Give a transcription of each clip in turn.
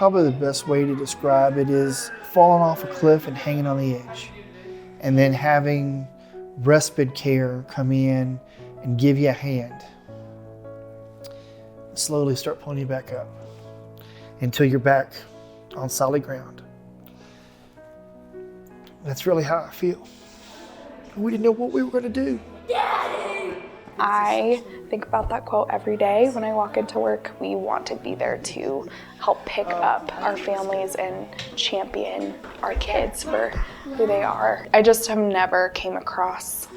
Probably the best way to describe it is falling off a cliff and hanging on the edge, and then having respite care come in and give you a hand. Slowly start pulling you back up until you're back on solid ground. That's really how I feel. We didn't know what we were going to do. I think about that quote every day when I walk into work. We want to be there to help pick up our families and champion our kids for who they are. I just have never came across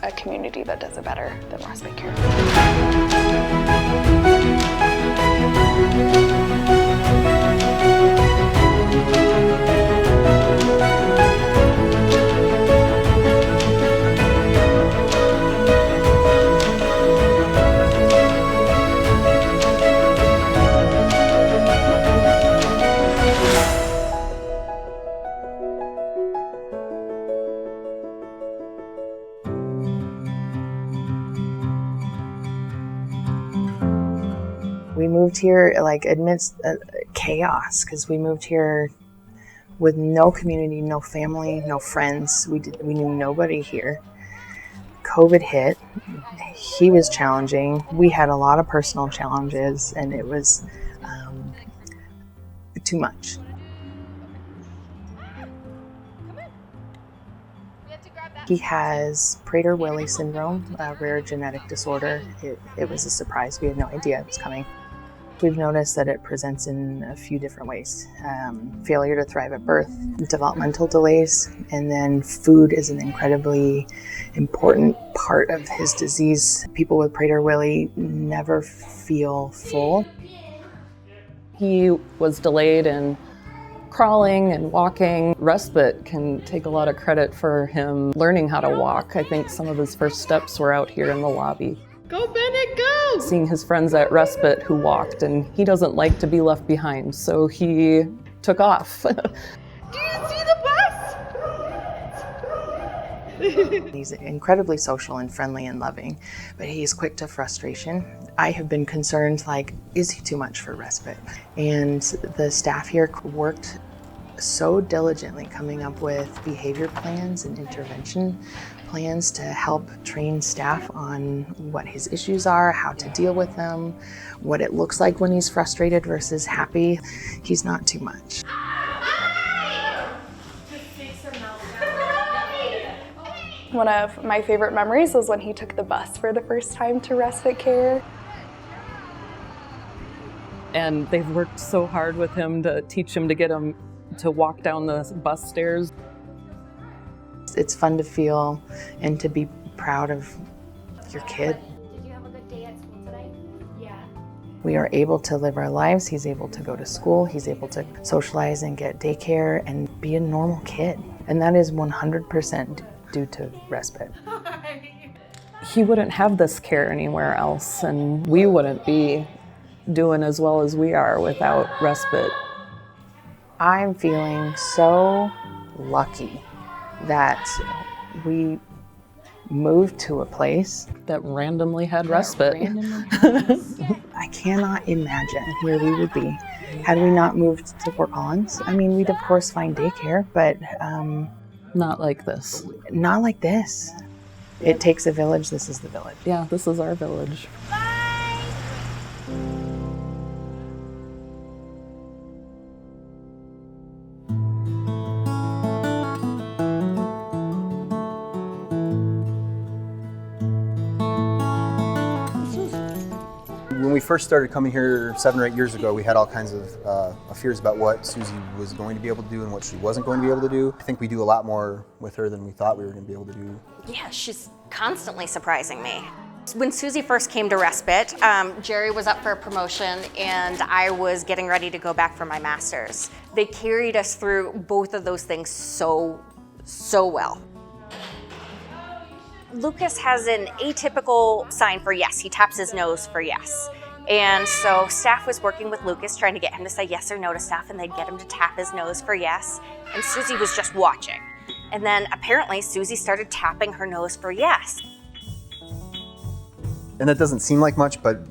a community that does it better than Respite Care. We moved here like amidst chaos because we moved here with no community, no family, no friends. We knew nobody here. COVID hit. He was challenging. We had a lot of personal challenges, and it was too much. He has Prader-Willi syndrome, a rare genetic disorder. It was a surprise. We had no idea it was coming. We've noticed that it presents in a few different ways. Failure to thrive at birth, developmental delays, and then food is an incredibly important part of his disease. People with Prader-Willi never feel full. He was delayed in crawling and walking. Respite can take a lot of credit for him learning how to walk. I think some of his first steps were out here in the lobby. Go, Bennett, go! Seeing his friends at Respite who walked, and he doesn't like to be left behind, so he took off. Do you see the bus? He's incredibly social and friendly and loving, but he's quick to frustration. I have been concerned, like, is he too much for Respite? And the staff here worked so diligently coming up with behavior plans and intervention plans to help train staff on what his issues are, how to deal with them, what it looks like when he's frustrated versus happy. He's not too much. One of my favorite memories was when he took the bus for the first time to Respite Care. And they've worked so hard with him to teach him to get him to walk down the bus stairs. It's fun to feel and to be proud of your kid. Did you have a good day at school today? Yeah. We are able to live our lives. He's able to go to school. He's able to socialize and get daycare and be a normal kid. And that is 100% due to Respite. He wouldn't have this care anywhere else, and we wouldn't be doing as well as we are without Respite. I'm feeling so lucky that we moved to a place that randomly had Respite. I cannot imagine where we would be had we not moved to Fort Collins. I mean, we'd of course find daycare, but not like this. Not like this. It takes a village. This is the village. Yeah, this is our village. When we first started coming here 7 or 8 years ago, we had all kinds of fears about what Susie was going to be able to do and what she wasn't going to be able to do. I think we do a lot more with her than we thought we were going to be able to do. Yeah, she's constantly surprising me. When Susie first came to Respite, Jerry was up for a promotion and I was getting ready to go back for my master's. They carried us through both of those things so well. Lucas has an atypical sign for yes. He taps his nose for yes. And so staff was working with Lucas, trying to get him to say yes or no to stuff, and they'd get him to tap his nose for yes. And Susie was just watching. And then apparently Susie started tapping her nose for yes. And that doesn't seem like much, but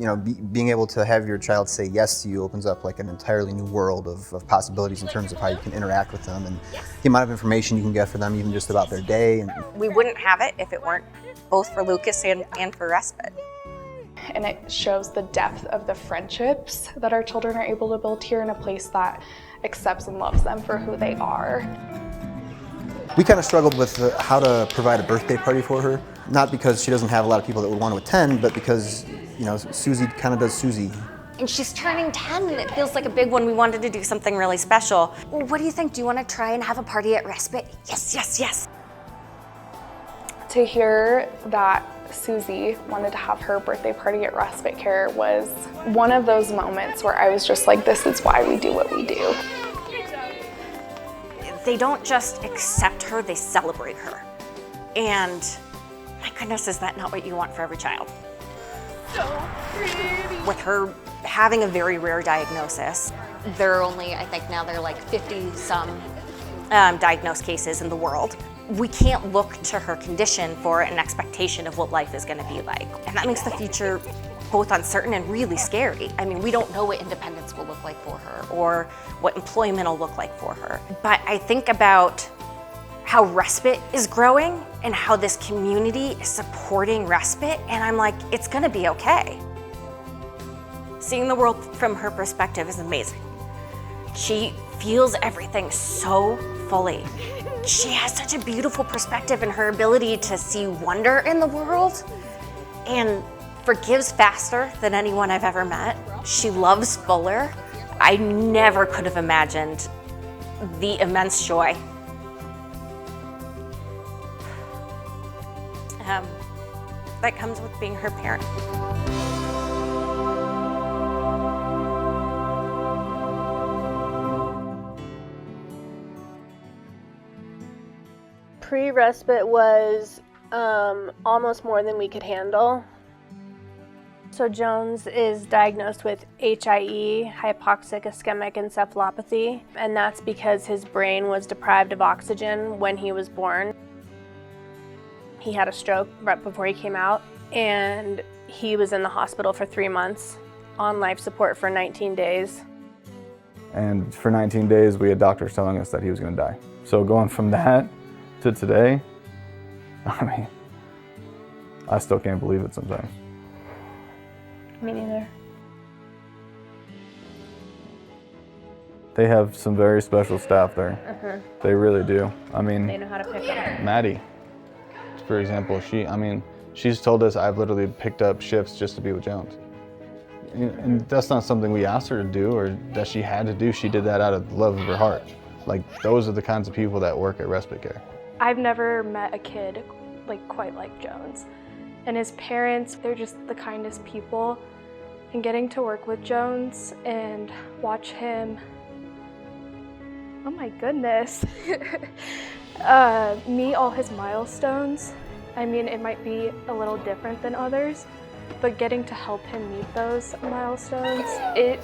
being able to have your child say yes to you opens up like an entirely new world of possibilities in terms of how you can interact with them and the amount of information you can get for them, even just about their day. And We wouldn't have it if it weren't both for Lucas and for Respite. And it shows the depth of the friendships that our children are able to build here in a place that accepts and loves them for who they are. we kind of struggled with how to provide a birthday party for her. Not because she doesn't have a lot of people that would want to attend, but because, Susie kind of does Susie. And she's turning 10 and it feels like a big one. We wanted to do something really special. Well, what do you think? Do you want to try and have a party at Respite? Yes, yes, yes. To hear that Susie wanted to have her birthday party at Respite Care was one of those moments where I was just like, this is why we do what we do. They don't just accept her, they celebrate her. And my goodness, is that not what you want for every child? So pretty. With her having a very rare diagnosis, there are only, I think now there are like 50-some diagnosed cases in the world. We can't look to her condition for an expectation of what life is going to be like. And that makes the future both uncertain and really scary. I mean, we don't know what independence will look like for her or what employment will look like for her. But I think about how Respite is growing and how this community is supporting Respite, and I'm like, it's gonna be okay. Seeing the world from her perspective is amazing. She feels everything so fully. She has such a beautiful perspective in her ability to see wonder in the world and forgives faster than anyone I've ever met. She loves fuller. I never could have imagined the immense joy that comes with being her parent. Pre-respite was almost more than we could handle. So Jones is diagnosed with HIE, hypoxic ischemic encephalopathy, and that's because his brain was deprived of oxygen when he was born. He had a stroke right before he came out, and he was in the hospital for 3 months on life support for 19 days. And for 19 days, we had doctors telling us that he was going to die. So going from that to today, I mean, I still can't believe it sometimes. Me neither. They have some very special staff there. They really do. I mean, They know how to pick up. Maddie, for example, she's told us I've literally picked up shifts just to be with Jones. And that's not something we asked her to do or that she had to do. She did that out of the love of her heart. Like, those are the kinds of people that work at Respite Care. I've never met a kid quite like Jones. And his parents, they're just the kindest people. And getting to work with Jones and watch him, oh my goodness, meet all his milestones. I mean, it might be a little different than others, but getting to help him meet those milestones, it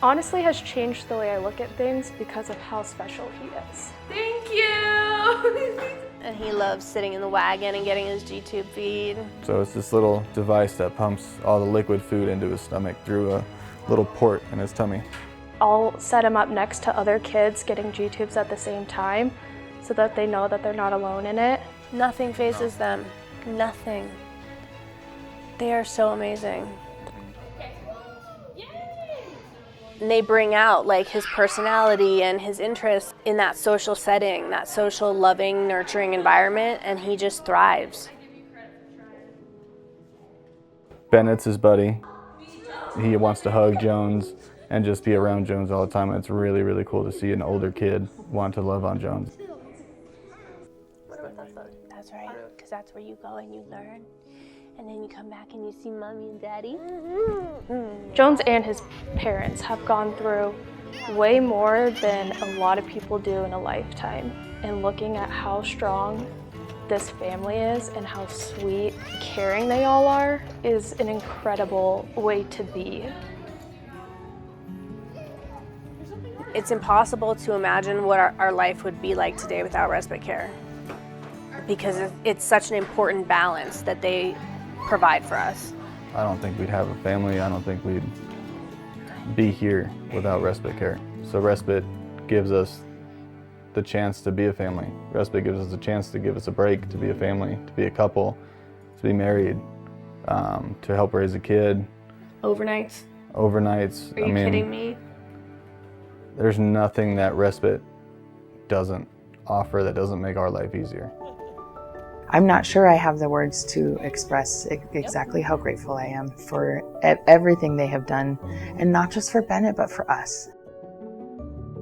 honestly has changed the way I look at things because of how special he is. Thank you. And he loves sitting in the wagon and getting his G-tube feed. So it's this little device that pumps all the liquid food into his stomach through a little port in his tummy. I'll set him up next to other kids getting G-tubes at the same time so that they know that they're not alone in it. Nothing phases them. Nothing. They are so amazing. And they bring out his personality and his interests in that social setting, that social, loving, nurturing environment, and he just thrives. Bennett's his buddy. He wants to hug Jones and just be around Jones all the time. And it's really, really cool to see an older kid want to love on Jones. That's right, because that's where you go and you learn. And then you come back and you see mommy and daddy. Jones and his parents have gone through way more than a lot of people do in a lifetime. And looking at how strong this family is and how sweet, caring they all are is an incredible way to be. It's impossible to imagine what our life would be like today without respite care, because it's such an important balance that they provide for us. I don't think we'd have a family. I don't think we'd be here without respite care. So respite gives us the chance to be a family. Respite gives us a chance to give us a break, to be a family, to be a couple, to be married, to help raise a kid. Overnights? Overnights. Are you kidding me? There's nothing that respite doesn't offer that doesn't make our life easier. I'm not sure I have the words to express exactly how grateful I am for everything they have done, and not just for Bennett, but for us.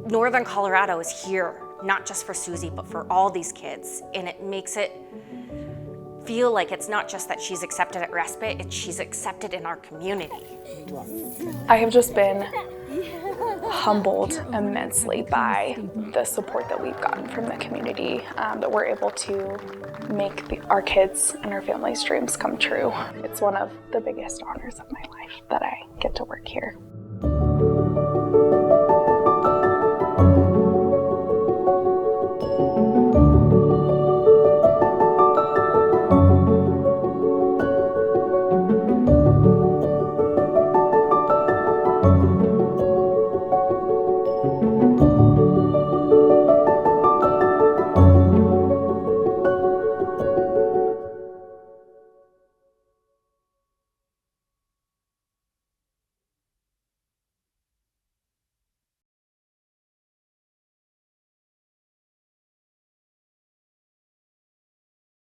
Northern Colorado is here, not just for Susie, but for all these kids, and it makes it feel like it's not just that she's accepted at Respite, it's she's accepted in our community. I have just been humbled immensely by the support that we've gotten from the community, that we're able to make our kids and our family's dreams come true. It's one of the biggest honors of my life that I get to work here.